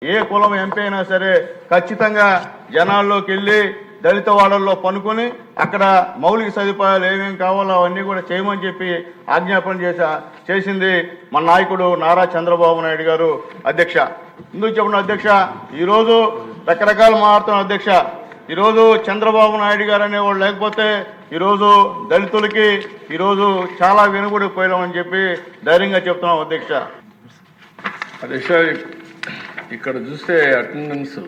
ఏ కులం ఎంపీ అయినా సరే ఖచ్చితంగా జనాల్లోకి వెళ్ళి దళిత వాడల్లో పనుకొని అక్కడ మౌలిక సదుపాయాలు ఏమేమి కావాలో అవన్నీ కూడా చేయమని చెప్పి ఆజ్ఞాపన చేసింది మన నాయకుడు నారా చంద్రబాబు నాయుడు గారు. అధ్యక్ష, ఎందుకు చెప్పిన అధ్యక్ష, ఈరోజు రకరకాలు మారుతున్న అధ్యక్ష. ఈరోజు చంద్రబాబు నాయుడు గారు అనేవాళ్ళు లేకపోతే ఈరోజు దళితులకి ఈరోజు చాలా వెనుకబడిపోయామని చెప్పి ధైర్యంగా చెప్తున్నాం అధ్యక్ష. అధ్యక్ష, ఇక్కడ చూస్తే అటెండెన్స్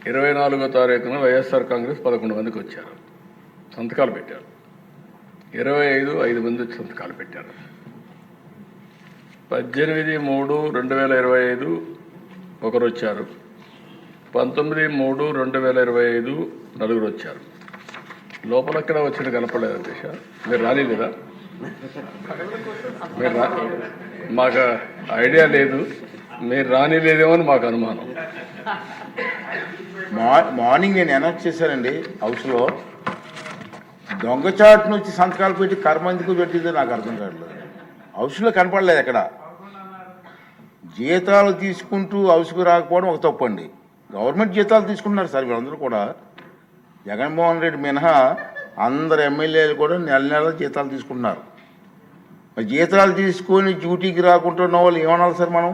24వ తారీఖున వైఎస్ఆర్ కాంగ్రెస్ 11 మందికి వచ్చారు, సంతకాలు పెట్టారు. 25 మంది వచ్చి సంతకాలు పెట్టారు. 18/3/2025 ఒకరు వచ్చారు. 19/3/2025 నలుగురు వచ్చారు. లోపలక్కడ వచ్చిన కనపడలేదు అధ్యక్ష. మీరు రాలేదా? మీరు మాకు ఐడియా లేదు, మీరు రానిలేదేమో అని మాకు అనుమానం. మార్నింగ్ నేను అనౌన్స్ చేశానండి హౌస్లో. దొంగచాటును వచ్చి సంతకాలు పెట్టి కర్మ ఎందుకు పెట్టిందో నాకు అర్థం కావట్లేదు. హౌస్లో కనపడలేదు ఎక్కడ. జీతాలు తీసుకుంటూ హౌస్కు రాకపోవడం ఒక తప్పు అండి. గవర్నమెంట్ జీతాలు తీసుకుంటున్నారు సార్ వీళ్ళందరూ కూడా. జగన్మోహన్ రెడ్డి మినహా అందరు ఎమ్మెల్యేలు కూడా నెల నెల జీతాలు తీసుకుంటున్నారు. మరి జీతాలు తీసుకొని డ్యూటీకి రాకుండా ఉన్న వాళ్ళు ఏమనాలి సార్ మనం?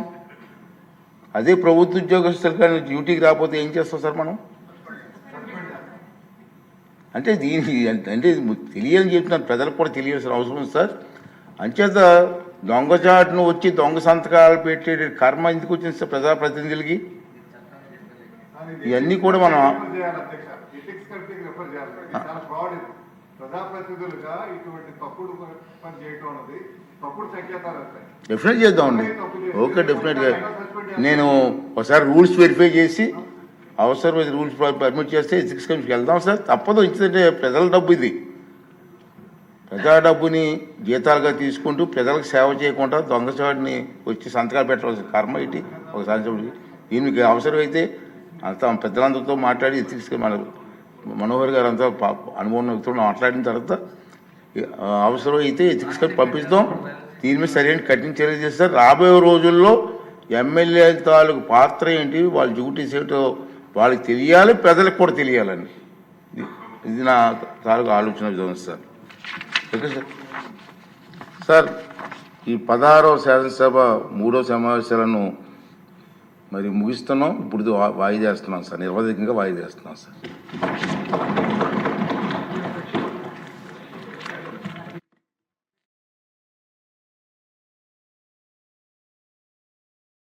అదే ప్రభుత్వ ఉద్యోగస్తులు కానీ డ్యూటీకి రాకపోతే ఏం చేస్తాం సార్ మనం? అంటే దీనికి అంటే తెలియాలని చెప్తున్నాను, ప్రజలకు కూడా తెలియాల్సిన అవసరం ఉంది సార్. అంచేత దొంగచాటును వచ్చి దొంగ సంతకాలు పెట్టే కర్మ ఎందుకు వచ్చింది సార్ ప్రజాప్రతినిధులకి? ఇవన్నీ కూడా మనం డెఫినెట్ చేద్దామండి. ఓకే, డెఫినెట్గా నేను ఒకసారి రూల్స్ వెరిఫై చేసి అవసరమైన రూల్స్ పర్మిట్ చేస్తే ఎథిక్స్ కమిషన్కి వెళ్దాం సార్. తప్పదు, ఇచ్చిందంటే ప్రజల డబ్బు ఇది. ప్రజా డబ్బుని జీతాలుగా తీసుకుంటూ ప్రజలకు సేవ చేయకుండా దొంగచాటుని వచ్చి సంతకాలు పెట్టవలసిన కర్మ ఇటు ఒకసారి దీనికి అవసరమైతే అంతా పెద్దలందరితో మాట్లాడి ఎథిక్స్ మన మనోహర్ గారు అంతా అనుభవం మాట్లాడిన తర్వాత అవసరం అయితే ఎథిక్స్ పంపిస్తాం. దీని మీద సరైన కఠిన చర్య చేస్తారు. రాబోయే రోజుల్లో ఎమ్మెల్యే తాలూకు పాత్ర ఏంటి, వాళ్ళ డ్యూటీస్ ఏంటో వాళ్ళకి తెలియాలి, ప్రజలకు కూడా తెలియాలని ఇది నా తాలూకు ఆలోచన విధానం సార్. Okay sir. సార్, ఈ 16వ శాసనసభ 3వ సమావేశాలను మరి ముగిస్తున్నాం. ఇప్పుడు వాయిదా వేస్తున్నాం సార్, నిర్వధికంగా వాయిదా వేస్తున్నాం సార్.